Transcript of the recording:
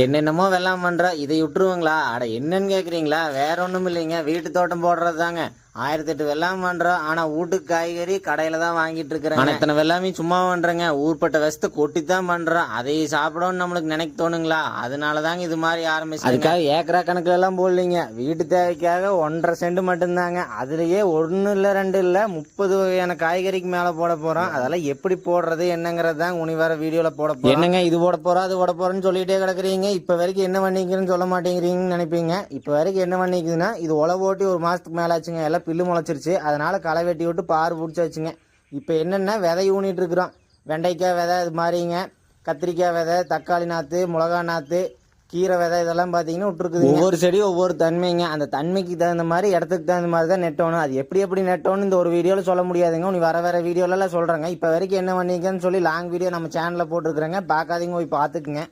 என்னென்னமோ வெள்ளாம் பண்றோம், இதை விட்டுருவாங்களா? அட என்னன்னு கேக்குறீங்களா? வேற ஒண்ணும் இல்லைங்க, வீட்டு தோட்டம் போடுறது தாங்க. 1008 வெள்ளாம் பண்றோம். ஆனா வீட்டுக்கு காய்கறி கடையில தான் வாங்கிட்டு இருக்கிறேன். ஆனா இத்தனை வெள்ளாமே சும்மா பண்றேங்க, ஊர்பட்ட விஷத்தை கொட்டித்தான் பண்றோம். அதை சாப்பிடணும்னு நம்மளுக்கு நினைக்க தோணுங்களா? அதனாலதாங்க இது மாதிரி ஆரம்பிச்சு. அதுக்காக ஏக்கரா கணக்குல எல்லாம் போடலீங்க, வீட்டு தேவைக்காக 1.5 சென்ட் மட்டும்தாங்க. அதுலயே 1 இல்ல 2 இல்ல 30 வகையான காய்கறிக்கு மேல போட போறோம். அதெல்லாம் எப்படி போடுறது என்னங்கிறது தான் உனி வர வீடியோல போட போறோம். என்னங்க இது போட போறோம் அது போட போறோம்னு சொல்லிட்டே கிடக்குறீங்க, இப்ப வரைக்கும் என்ன பண்ணிக்கிறேன்னு சொல்ல மாட்டேங்கிறீங்கன்னு நினைப்பீங்க. இப்ப வரைக்கும் என்ன பண்ணிக்குதுன்னா, இது உழவு ஓட்டி 1 மாசத்துக்கு மேல ஆச்சுங்க. எல்லாம் பில்லு முளைச்சிருச்சு, அதனால களை வெட்டி விட்டு பாரு பிடிச்சாச்சுங்க. இப்போ என்னென்ன விதை ஊனிட்டு இருக்கிறோம். வெண்டைக்காய் விதை இது மாதிரிங்க, கத்திரிக்காய் விதை, தக்காளி நாற்று, மிளகா நாற்று, கீரை விதை இதெல்லாம் பார்த்தீங்கன்னா விட்டுருக்குது. ஒவ்வொரு செடியும் ஒவ்வொரு தன்மைங்க, அந்த தன்மைக்கு தகுந்த மாதிரி இடத்துக்கு தகுந்த மாதிரி தான் நெட்டணும். அது எப்படி நெட்டணும்னு இந்த ஒரு வீடியோவில் சொல்ல முடியாதுங்க, நீ வர வீடியோலலாம் சொல்கிறேங்க. இப்போ வரைக்கும் என்ன பண்ணிக்கன்னு சொல்லி லாங் வீடியோ நம்ம சேனலில் போட்டுருக்குறேங்க, பார்க்காதீங்க போய் பார்த்துக்குங்க.